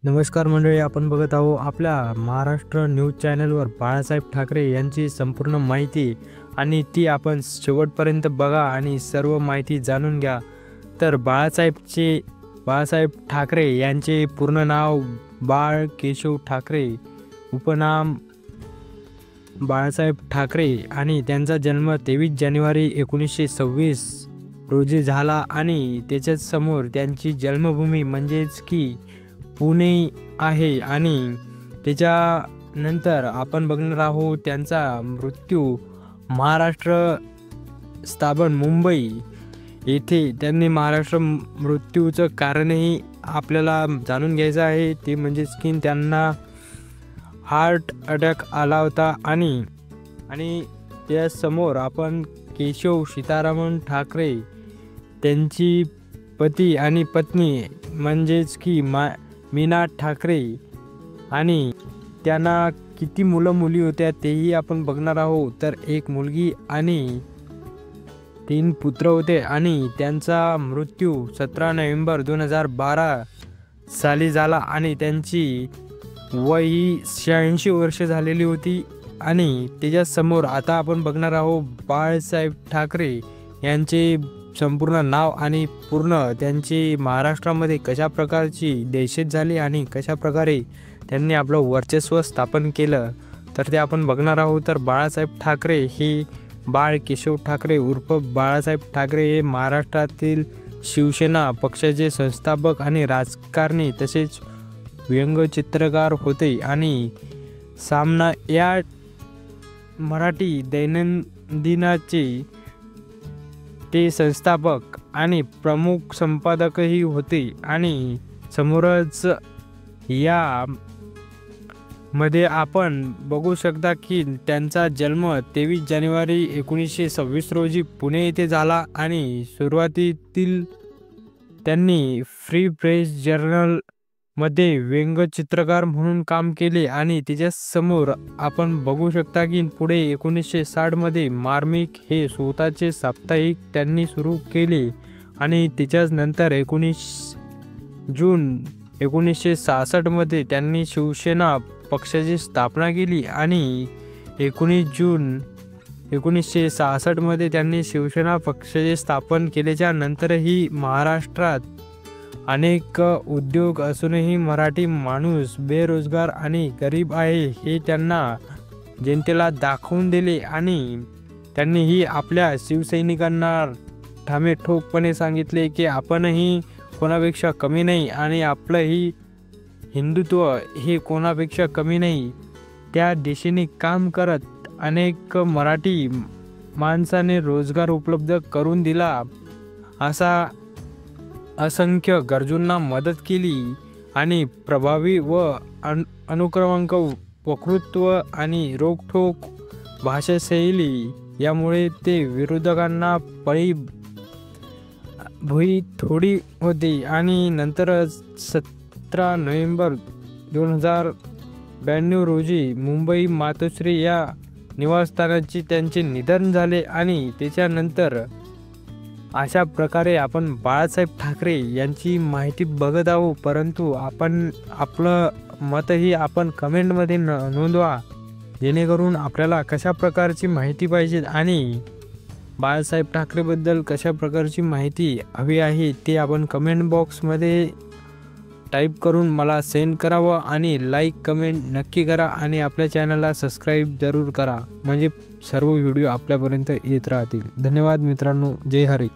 नमस्कार मंडळी, आपण बघत आहोत आपल्या महाराष्ट्र न्यूज चॅनलवर बाळासाहेब ठाकरे यांची संपूर्ण माहिती आणि ती आपण शेवटपर्यंत बघा आणि सर्व माहिती जाणून घ्या। तर बाळासाहेब ठाकरे यांचे पूर्ण नाव बाळ केशव ठाकरे, उपनाम बाळासाहेब ठाकरे आणि त्यांचा जन्म 23 जानेवारी 1926 रोजी झाला आणि त्याच्याच समोर त्यांची जन्मभूमी म्हणजेच की पुणे आहे आणि त्याच्यानंतर आपण बघणार आहोत त्यांचा मृत्यू महाराष्ट्र स्थापन मुंबई येथे त्यांनी महाराष्ट्र मृत्यूचं कारणही आपल्याला जाणून घ्यायचं आहे, ते म्हणजेच की त्यांना हार्ट अटॅक आला होता आणि त्यासमोर आपण केशव सीतारामन ठाकरे त्यांची पती आणि पत्नी म्हणजेच की मीना ठाकरे आणि त्यांना किती मुलं मुली होत्या तेही आपण बघणार आहोत। तर एक मुलगी आणि 3 पुत्र होते आणि त्यांचा मृत्यू 17 नोव्हेंबर 2012 साली झाला आणि त्यांची वय ही 86 वर्ष झालेली होती। आणि त्याच्यासमोर आता आपण बघणार आहोत बाळासाहेब ठाकरे यांचे संपूर्ण नाव आणि पूर्ण त्यांची महाराष्ट्रामध्ये कशा प्रकारची दहशत झाली आणि कशा प्रकारे त्यांनी आपलं वर्चस्व स्थापन केलं, तर ते आपण बघणार आहोत। तर बाळासाहेब ठाकरे हे बाळ केशव ठाकरे उर्फ बाळासाहेब ठाकरे हे महाराष्ट्रातील शिवसेना पक्षाचे संस्थापक आणि राजकारणी तसेच व्यंगचित्रकार होते आणि सामना या मराठी दैनंदिनाचे ते संस्थापक आणि प्रमुख संपादकही होते आणि समोरच या मध्ये आपण बघू शकता की त्यांचा जन्म 23 जानेवारी 1926 रोजी पुणे येथे झाला आणि सुरुवातीतील त्यांनी फ्री प्रेस जर्नल मध्ये व्यंगचित्रकार म्हणून काम केले आणि त्याच्यासमोर आपण बघू शकता की पुढे 1960 मध्ये मार्मिक हे स्वतःचे साप्ताहिक त्यांनी सुरू केले आणि त्याच्याच नंतर 19 जून 1966 मध्ये त्यांनी शिवसेना पक्षाची स्थापना केली आणि 19 जून 1966 मध्ये त्यांनी शिवसेना पक्षाचे स्थापन केल्याच्या नंतरही महाराष्ट्रात अनेक उद्योग असूनही मराठी माणूस बेरोजगार आणि गरीब आहे हे त्यांना जनतेला दाखवून दिले आणि त्यांनीही आपल्या शिवसैनिकांना ठामेठोकपणे सांगितले की आपणही कोणापेक्षा कमी नाही आणि आपलंही हिंदुत्व हे कोणापेक्षा कमी नाही। त्या दिशेने काम करत अनेक मराठी माणसाने रोजगार उपलब्ध करून दिला, असा असंख्य गरजूंना मदत केली आणि प्रभावी व अनुक्रमांक वक्तृत्व आणि रोखठोक भाषाशैली यामुळे ते विरोधकांना भुई थोडी होती आणि नंतर 17 नोव्हेंबर 2092 रोजी मुंबई मातोश्री या निवासस्थानाची त्यांचे निधन झाले आणि त्याच्यानंतर अशा प्रकारे आपण बाळासाहेब ठाकरे यांची माहिती बघत आहोत। परंतु आपण आपलं मतही आपण कमेंटमध्ये नोंदवा, जेणेकरून आपल्याला कशा प्रकारची माहिती पाहिजे आणि बाळासाहेब ठाकरेबद्दल कशा प्रकारची माहिती हवी आहे ते आपण कमेंट बॉक्समध्ये टाईप करून मला सेंड करावं आणि लाईक कमेंट नक्की करा आणि आपल्या चॅनलला सबस्क्राईब जरूर करा, म्हणजे सर्व व्हिडिओ आपल्यापर्यंत येत राहतील। धन्यवाद मित्रांनो, जय हरी।